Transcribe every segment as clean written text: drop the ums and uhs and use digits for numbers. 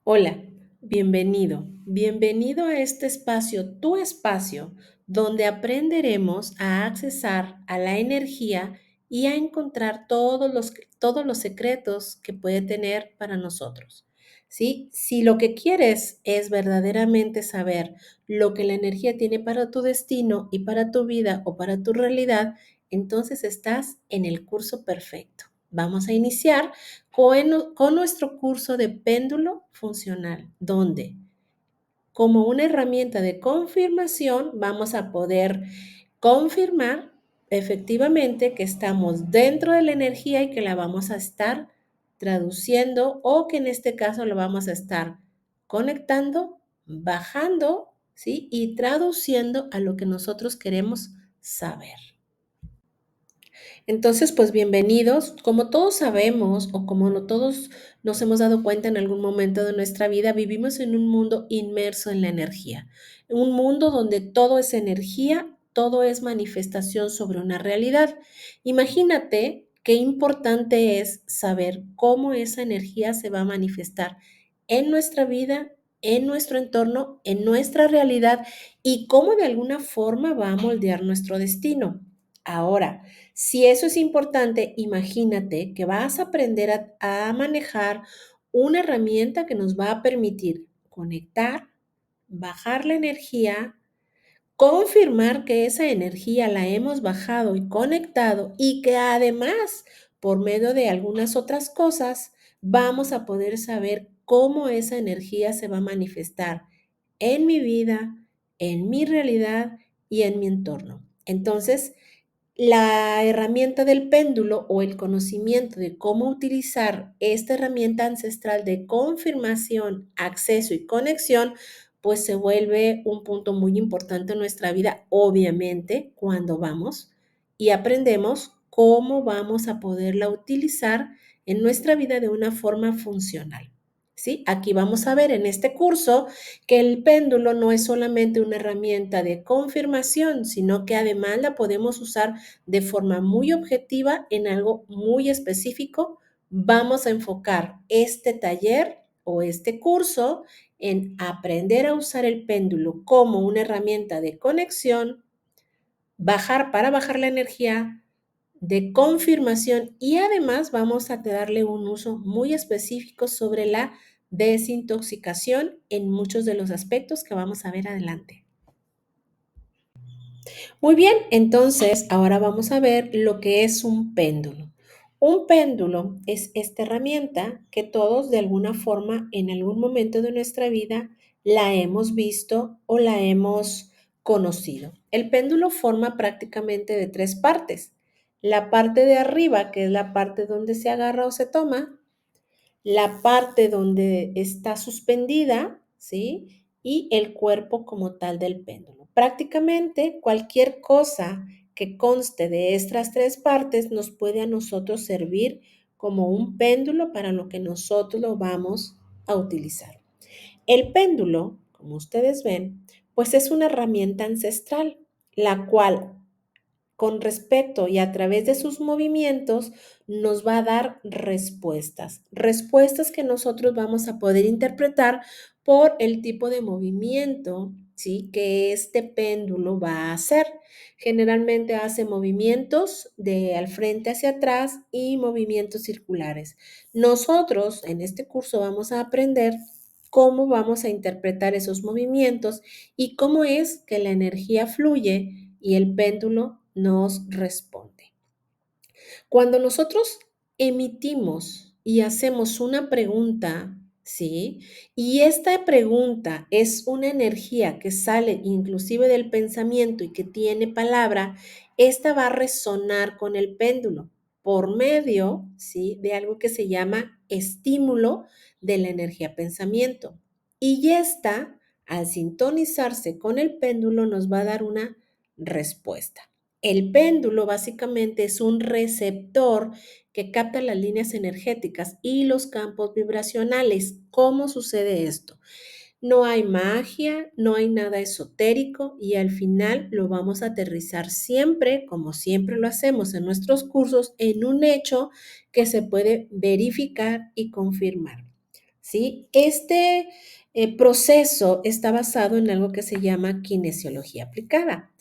Hola, bienvenido a este espacio, tu espacio, donde aprenderemos a accesar a la energía y a encontrar todos los secretos que puede tener para nosotros. ¿Sí? Si lo que quieres es verdaderamente saber lo que la energía tiene para tu destino y para tu vida o para tu realidad, entonces estás en el curso perfecto. Vamos a iniciar con nuestro curso de péndulo funcional, donde como una herramienta de confirmación vamos a poder confirmar efectivamente que estamos dentro de la energía y que la vamos a estar traduciendo o que en este caso lo vamos a estar conectando, bajando, ¿sí? Y traduciendo a lo que nosotros queremos saber. Entonces, pues bienvenidos. Como todos sabemos o como no todos nos hemos dado cuenta en algún momento de nuestra vida, vivimos en un mundo inmerso en la energía. Un mundo donde todo es energía, todo es manifestación sobre una realidad. Imagínate qué importante es saber cómo esa energía se va a manifestar en nuestra vida, en nuestro entorno, en nuestra realidad y cómo de alguna forma va a moldear nuestro destino. Ahora, si eso es importante, imagínate que vas a aprender a manejar una herramienta que nos va a permitir conectar, bajar la energía, confirmar que esa energía la hemos bajado y conectado y que además, por medio de algunas otras cosas, vamos a poder saber cómo esa energía se va a manifestar en mi vida, en mi realidad y en mi entorno. Entonces, la herramienta del péndulo o el conocimiento de cómo utilizar esta herramienta ancestral de confirmación, acceso y conexión, pues se vuelve un punto muy importante en nuestra vida, obviamente, cuando vamos y aprendemos cómo vamos a poderla utilizar en nuestra vida de una forma funcional. ¿Sí? Aquí vamos a ver en este curso que el péndulo no es solamente una herramienta de confirmación, sino que además la podemos usar de forma muy objetiva en algo muy específico. Vamos a enfocar este taller o este curso en aprender a usar el péndulo como una herramienta de conexión, para bajar la energía, de confirmación y además vamos a darle un uso muy específico sobre la desintoxicación en muchos de los aspectos que vamos a ver adelante. Muy bien, entonces ahora vamos a ver lo que es un péndulo. Un péndulo es esta herramienta que todos de alguna forma en algún momento de nuestra vida la hemos visto o la hemos conocido. El péndulo forma prácticamente de tres partes. La parte de arriba, que es la parte donde se agarra o se toma, la parte donde está suspendida, ¿sí? Y el cuerpo como tal del péndulo. Prácticamente cualquier cosa que conste de estas tres partes nos puede a nosotros servir como un péndulo para lo que nosotros lo vamos a utilizar. El péndulo, como ustedes ven, pues es una herramienta ancestral, la cual con respecto y a través de sus movimientos nos va a dar respuestas que nosotros vamos a poder interpretar por el tipo de movimiento, ¿sí? Que este péndulo va a hacer. Generalmente hace movimientos de al frente hacia atrás y movimientos circulares. Nosotros en este curso vamos a aprender cómo vamos a interpretar esos movimientos y cómo es que la energía fluye y el péndulo nos responde. Cuando nosotros emitimos y hacemos una pregunta, ¿sí? Y esta pregunta es una energía que sale inclusive del pensamiento y que tiene palabra, esta va a resonar con el péndulo por medio, ¿sí? De algo que se llama estímulo de la energía pensamiento. Y esta, al sintonizarse con el péndulo, nos va a dar una respuesta. El péndulo básicamente es un receptor que capta las líneas energéticas y los campos vibracionales. ¿Cómo sucede esto? No hay magia, no hay nada esotérico y al final lo vamos a aterrizar siempre, como siempre lo hacemos en nuestros cursos, en un hecho que se puede verificar y confirmar. ¿sí? Este proceso está basado en algo que se llama kinesiología aplicada.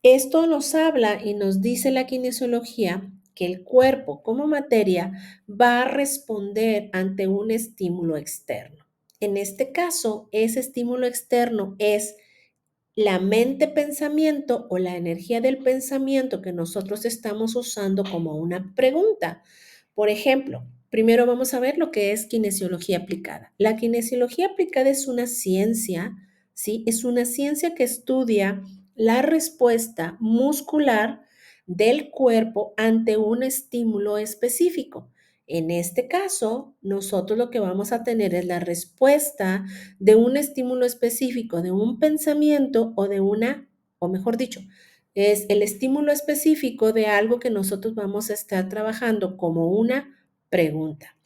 Esto nos habla y nos dice la kinesiología que el cuerpo como materia va a responder ante un estímulo externo. En este caso, ese estímulo externo es la mente pensamiento o la energía del pensamiento que nosotros estamos usando como una pregunta. Por ejemplo, primero vamos a ver lo que es kinesiología aplicada. La kinesiología aplicada es una ciencia, ¿sí? Es una ciencia que estudia la respuesta muscular del cuerpo ante un estímulo específico. En este caso, nosotros lo que vamos a tener es la respuesta de un estímulo específico, de un pensamiento o de una, o mejor dicho, es el estímulo específico de algo que nosotros vamos a estar trabajando como una pregunta,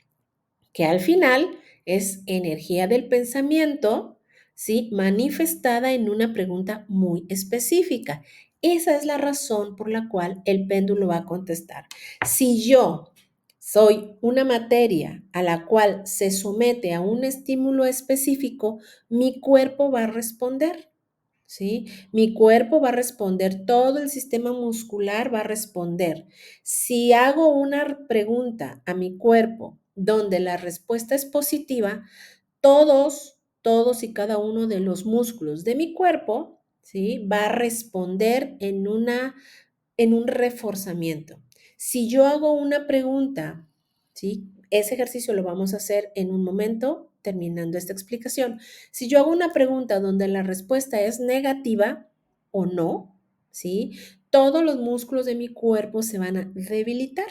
que al final es energía del pensamiento, ¿sí? Manifestada en una pregunta muy específica. Esa es la razón por la cual el péndulo va a contestar. Si yo soy una materia a la cual se somete a un estímulo específico, mi cuerpo va a responder. ¿Sí? Mi cuerpo va a responder, todo el sistema muscular va a responder. Si hago una pregunta a mi cuerpo donde la respuesta es positiva, todos y cada uno de los músculos de mi cuerpo, ¿sí? Va a responder en un reforzamiento. Si yo hago una pregunta, ¿sí? Ese ejercicio lo vamos a hacer en un momento, terminando esta explicación. Si yo hago una pregunta donde la respuesta es negativa o no, ¿sí? Todos los músculos de mi cuerpo se van a debilitar.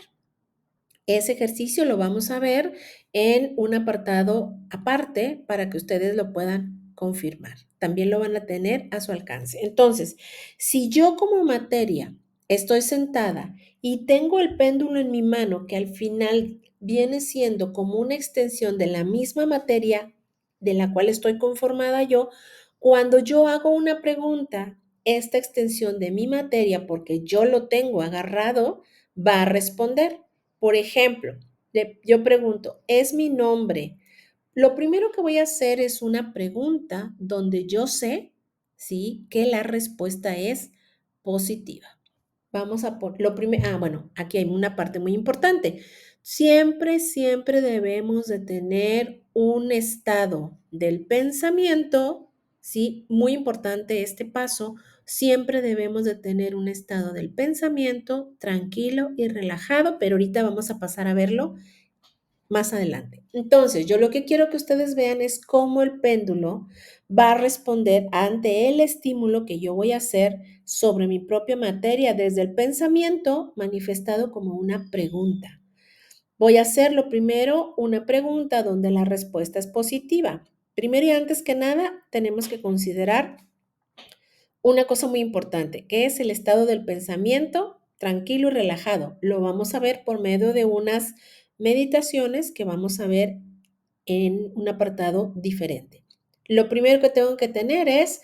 Ese ejercicio lo vamos a ver en un apartado aparte para que ustedes lo puedan confirmar. También lo van a tener a su alcance. Entonces, si yo como materia estoy sentada y tengo el péndulo en mi mano, que al final viene siendo como una extensión de la misma materia de la cual estoy conformada yo, cuando yo hago una pregunta, esta extensión de mi materia, porque yo lo tengo agarrado, va a responder. Por ejemplo, yo pregunto, ¿es mi nombre? Lo primero que voy a hacer es una pregunta donde yo sé, ¿sí? Que la respuesta es positiva. Vamos a por lo primero, bueno, aquí hay una parte muy importante. Siempre debemos de tener un estado del pensamiento, ¿sí? Muy importante este paso. Siempre debemos de tener un estado del pensamiento tranquilo y relajado, pero ahorita vamos a pasar a verlo más adelante. Entonces, yo lo que quiero que ustedes vean es cómo el péndulo va a responder ante el estímulo que yo voy a hacer sobre mi propia materia desde el pensamiento manifestado como una pregunta. Voy a hacer lo primero una pregunta donde la respuesta es positiva. Primero y antes que nada, tenemos que considerar una cosa muy importante, que es el estado del pensamiento tranquilo y relajado. Lo vamos a ver por medio de unas meditaciones que vamos a ver en un apartado diferente. Lo primero que tengo que tener es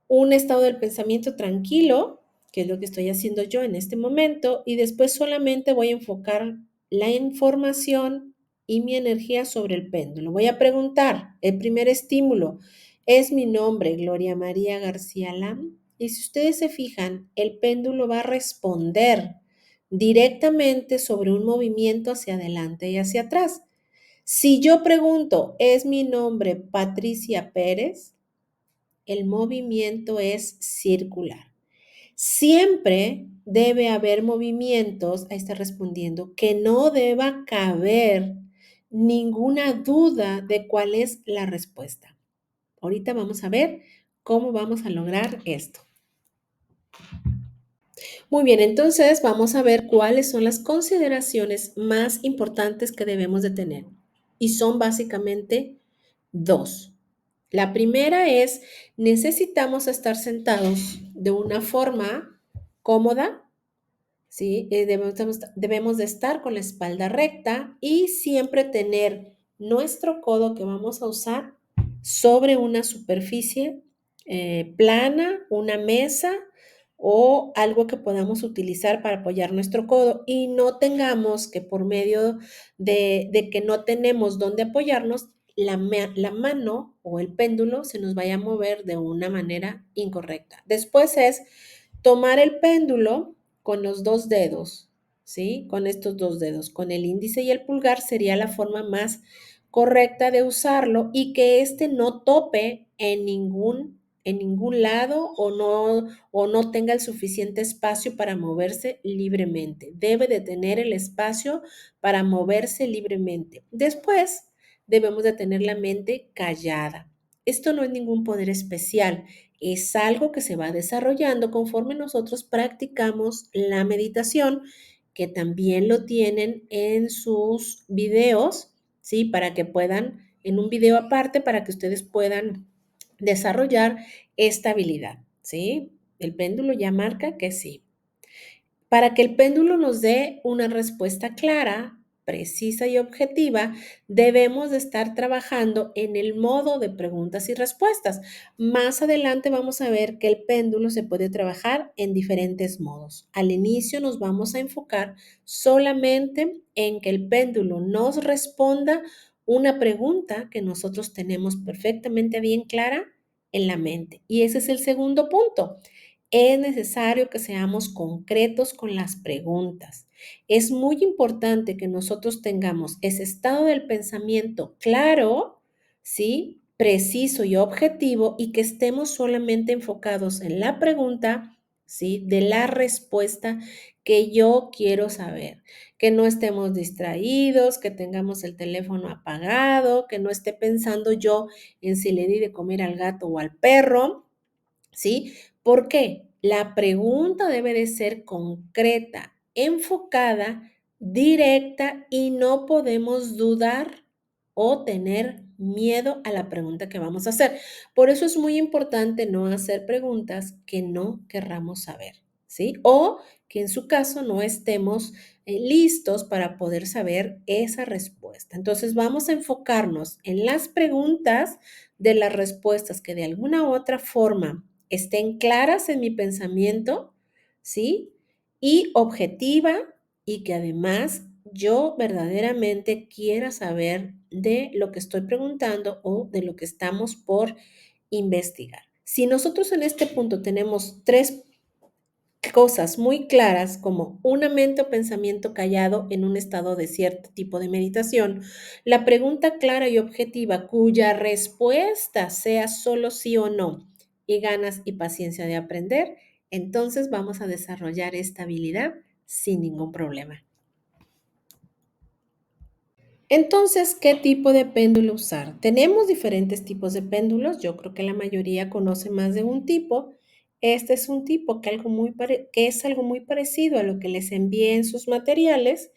un estado del pensamiento tranquilo, que es lo que estoy haciendo yo en este momento, y después solamente voy a enfocar la información y mi energía sobre el péndulo. Voy a preguntar, el primer estímulo, ¿es mi nombre Gloria María García Lam? Y si ustedes se fijan, el péndulo va a responder directamente sobre un movimiento hacia adelante y hacia atrás. Si yo pregunto, ¿es mi nombre Patricia Pérez? El movimiento es circular. Siempre debe haber movimientos, ahí está respondiendo, que no deba caber ninguna duda de cuál es la respuesta. Ahorita vamos a ver cómo vamos a lograr esto. Muy bien, entonces vamos a ver cuáles son las consideraciones más importantes que debemos de tener. Y son básicamente dos. La primera es, necesitamos estar sentados de una forma cómoda, ¿sí? Debemos de estar con la espalda recta y siempre tener nuestro codo que vamos a usar sobre una superficie plana, una mesa o algo que podamos utilizar para apoyar nuestro codo y no tengamos que por medio de que no tenemos dónde apoyarnos, la mano o el péndulo se nos vaya a mover de una manera incorrecta. Después es tomar el péndulo con los dos dedos, ¿sí? Con estos dos dedos, con el índice y el pulgar sería la forma más correcta de usarlo y que éste no tope en ningún lado o no tenga el suficiente espacio para moverse libremente. Debe de tener el espacio para moverse libremente. Después, debemos de tener la mente callada. Esto no es ningún poder especial, es algo que se va desarrollando conforme nosotros practicamos la meditación, que también lo tienen en sus videos, ¿sí? Para que puedan, en un video aparte, para que ustedes puedan desarrollar esta habilidad, ¿sí? El péndulo ya marca que sí. Para que el péndulo nos dé una respuesta clara, precisa y objetiva, debemos de estar trabajando en el modo de preguntas y respuestas. Más adelante vamos a ver que el péndulo se puede trabajar en diferentes modos. Al inicio nos vamos a enfocar solamente en que el péndulo nos responda una pregunta que nosotros tenemos perfectamente bien clara en la mente. Y ese es el segundo punto. Es necesario que seamos concretos con las preguntas. Es muy importante que nosotros tengamos ese estado del pensamiento claro, ¿sí? Preciso y objetivo y que estemos solamente enfocados en la pregunta, ¿sí? De la respuesta que yo quiero saber. Que no estemos distraídos, que tengamos el teléfono apagado, que no esté pensando yo en si le di de comer al gato o al perro, ¿sí? ¿Por qué? La pregunta debe de ser concreta, enfocada, directa y no podemos dudar o tener miedo a la pregunta que vamos a hacer. Por eso es muy importante no hacer preguntas que no querramos saber, ¿sí? O que en su caso no estemos listos para poder saber esa respuesta. Entonces vamos a enfocarnos en las preguntas de las respuestas que de alguna u otra forma estén claras en mi pensamiento, ¿sí? Y objetiva y que además yo verdaderamente quiera saber de lo que estoy preguntando o de lo que estamos por investigar. Si nosotros en este punto tenemos tres cosas muy claras como una mente o pensamiento callado en un estado de cierto tipo de meditación, la pregunta clara y objetiva cuya respuesta sea solo sí o no y ganas y paciencia de aprender, entonces vamos a desarrollar esta habilidad sin ningún problema. Entonces, ¿qué tipo de péndulo usar? Tenemos diferentes tipos de péndulos. Yo creo que la mayoría conoce más de un tipo. Este es un tipo que es algo muy parecido a lo que les envié en sus materiales.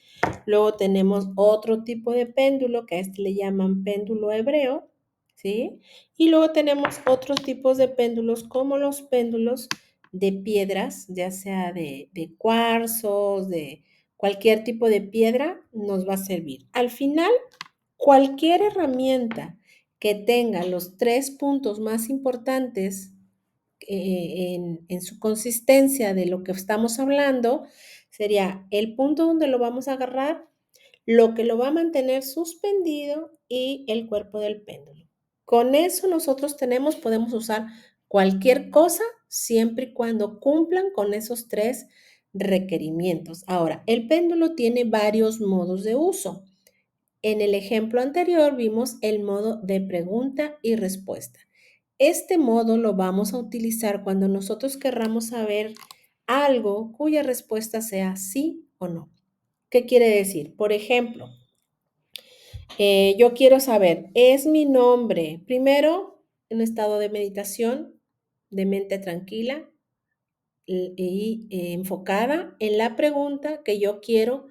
Luego tenemos otro tipo de péndulo que a este le llaman péndulo hebreo, ¿sí? Y luego tenemos otros tipos de péndulos como los péndulos de piedras, ya sea de cuarzos, de cualquier tipo de piedra nos va a servir. Al final, cualquier herramienta que tenga los tres puntos más importantes en su consistencia de lo que estamos hablando, sería el punto donde lo vamos a agarrar, lo que lo va a mantener suspendido y el cuerpo del péndulo. Con eso nosotros podemos usar cualquier cosa siempre y cuando cumplan con esos tres requerimientos. Ahora, el péndulo tiene varios modos de uso. En el ejemplo anterior vimos el modo de pregunta y respuesta. Este modo lo vamos a utilizar cuando nosotros querramos saber algo cuya respuesta sea sí o no. ¿Qué quiere decir? Por ejemplo, yo quiero saber, ¿es mi nombre primero en estado de meditación, de mente tranquila y enfocada en la pregunta que yo quiero,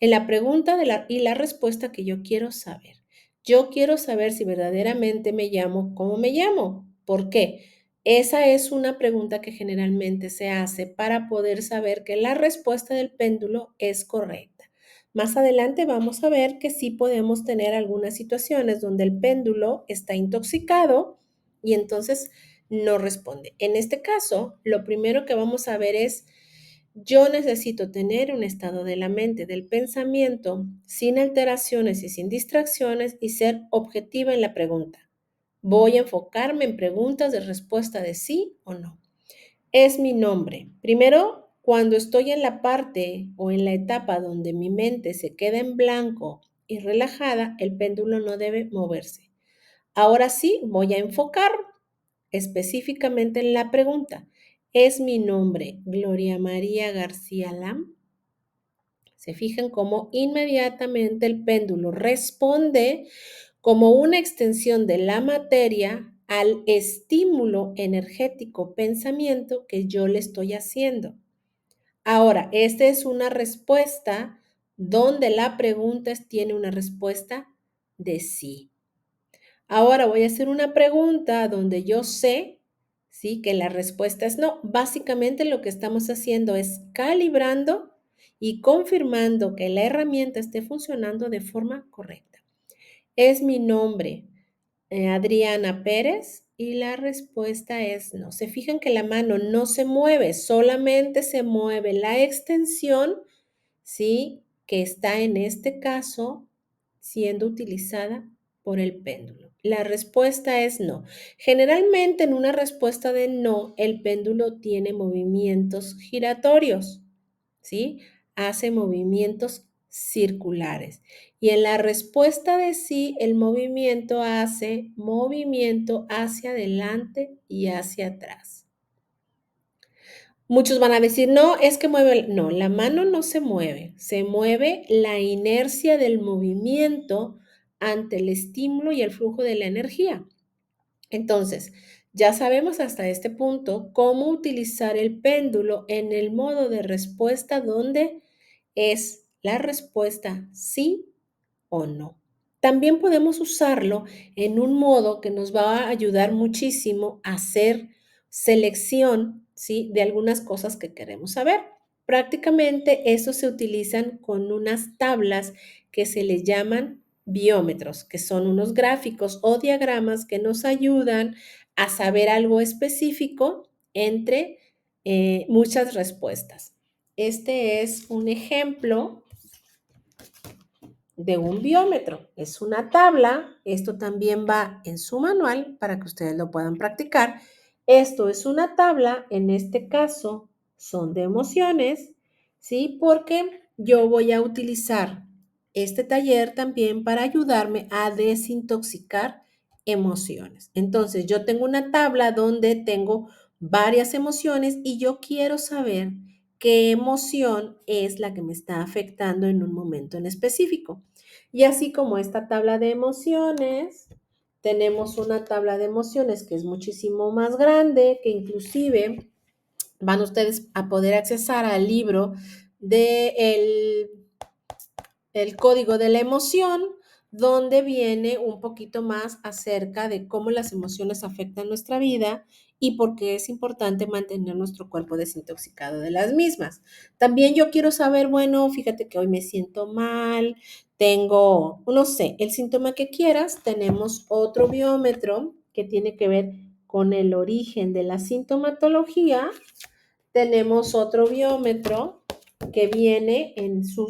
en la pregunta y la respuesta que yo quiero saber? Yo quiero saber si verdaderamente me llamo, ¿cómo me llamo? ¿Por qué? Esa es una pregunta que generalmente se hace para poder saber que la respuesta del péndulo es correcta. Más adelante vamos a ver que sí podemos tener algunas situaciones donde el péndulo está intoxicado y entonces no responde. En este caso, lo primero que vamos a ver es, Yo necesito tener un estado de la mente, del pensamiento, sin alteraciones y sin distracciones y ser objetiva en la pregunta. Voy a enfocarme en preguntas de respuesta de sí o no. Es mi nombre. Primero, cuando estoy en la parte o en la etapa donde mi mente se queda en blanco y relajada, el péndulo no debe moverse. Ahora sí, voy a enfocar específicamente en la pregunta. ¿Es mi nombre Gloria María García Lam? Se fijan cómo inmediatamente el péndulo responde como una extensión de la materia al estímulo energético pensamiento que yo le estoy haciendo. Ahora, esta es una respuesta donde la pregunta tiene una respuesta de sí. Ahora voy a hacer una pregunta donde yo sé, sí, que la respuesta es no. Básicamente lo que estamos haciendo es calibrando y confirmando que la herramienta esté funcionando de forma correcta. Es mi nombre, Adriana Pérez, y la respuesta es no. Se fijan que la mano no se mueve, solamente se mueve la extensión, ¿sí? Que está en este caso siendo utilizada por el péndulo. La respuesta es no. Generalmente en una respuesta de no, el péndulo tiene movimientos giratorios, ¿sí? Hace movimientos circulares. Y en la respuesta de sí, el movimiento hace movimiento hacia adelante y hacia atrás. Muchos van a decir, no, es que mueve, no, la mano no se mueve la inercia del movimiento ante el estímulo y el flujo de la energía. Entonces, ya sabemos hasta este punto cómo utilizar el péndulo en el modo de respuesta donde es la respuesta sí o no. También podemos usarlo en un modo que nos va a ayudar muchísimo a hacer selección, ¿sí? De algunas cosas que queremos saber. Prácticamente eso se utilizan con unas tablas que se le llaman biómetros, que son unos gráficos o diagramas que nos ayudan a saber algo específico entre muchas respuestas. Este es un ejemplo de un biómetro. Es una tabla, esto también va en su manual para que ustedes lo puedan practicar. Esto es una tabla, en este caso son de emociones, ¿sí? Porque yo voy a utilizar este taller también para ayudarme a desintoxicar emociones. Entonces, yo tengo una tabla donde tengo varias emociones y yo quiero saber qué emoción es la que me está afectando en un momento en específico. Y así como esta tabla de emociones, tenemos una tabla de emociones que es muchísimo más grande, que inclusive van ustedes a poder accesar al libro de el código de la emoción, donde viene un poquito más acerca de cómo las emociones afectan nuestra vida y por qué es importante mantener nuestro cuerpo desintoxicado de las mismas. También yo quiero saber, bueno, fíjate que hoy me siento mal, tengo, no sé, el síntoma que quieras, tenemos otro biómetro que tiene que ver con el origen de la sintomatología, tenemos otro biómetro que viene en su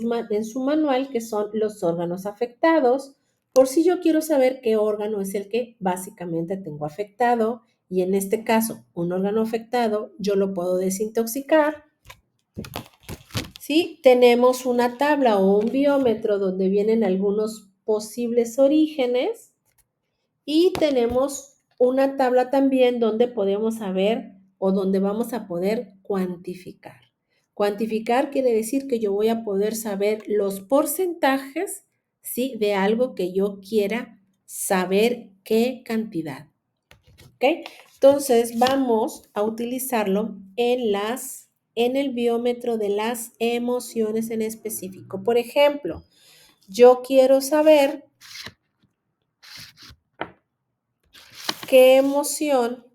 manual, que son los órganos afectados, por si yo quiero saber qué órgano es el que básicamente tengo afectado, y en este caso, un órgano afectado, yo lo puedo desintoxicar. ¿Sí? Tenemos una tabla o un biómetro donde vienen algunos posibles orígenes y tenemos una tabla también donde podemos saber o donde vamos a poder cuantificar. Cuantificar quiere decir que yo voy a poder saber los porcentajes, ¿sí? De algo que yo quiera saber qué cantidad. ¿Ok? Entonces vamos a utilizarlo en el biómetro de las emociones en específico. Por ejemplo, yo quiero saber qué emoción,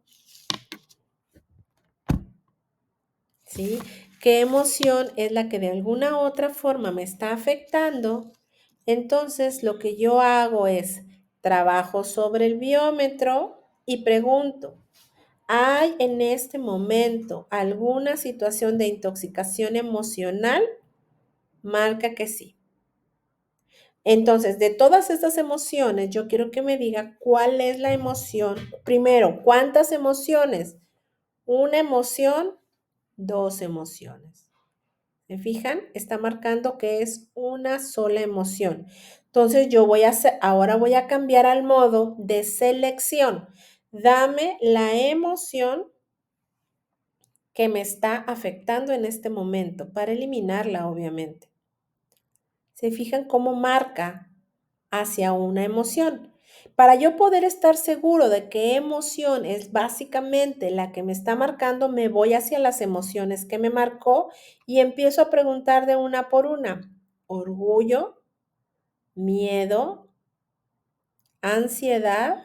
¿sí? ¿Qué emoción es la que de alguna u otra forma me está afectando? Entonces, lo que yo hago es trabajo sobre el biómetro y pregunto, ¿Hay en este momento alguna situación de intoxicación emocional? Marca que sí. Entonces, de todas estas emociones, yo quiero que me diga cuál es la emoción. Primero, ¿cuántas emociones? Una emoción, dos emociones. ¿Me fijan? Está marcando que es una sola emoción. Entonces, ahora voy a cambiar al modo de selección. Dame la emoción que me está afectando en este momento para eliminarla, obviamente. ¿Se fijan cómo marca hacia una emoción? Para yo poder estar seguro de qué emoción es básicamente la que me está marcando, me voy hacia las emociones que me marcó y empiezo a preguntar de una por una. Orgullo, miedo, ansiedad,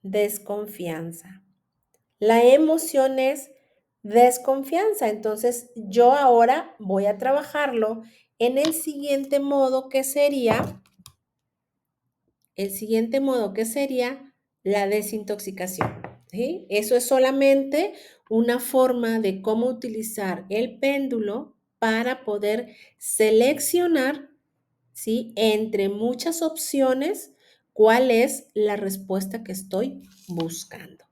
desconfianza. La emoción es desconfianza. Entonces, yo ahora voy a trabajarlo en el siguiente modo que sería la desintoxicación. ¿Sí? Eso es solamente una forma de cómo utilizar el péndulo para poder seleccionar, ¿sí? Entre muchas opciones, cuál es la respuesta que estoy buscando.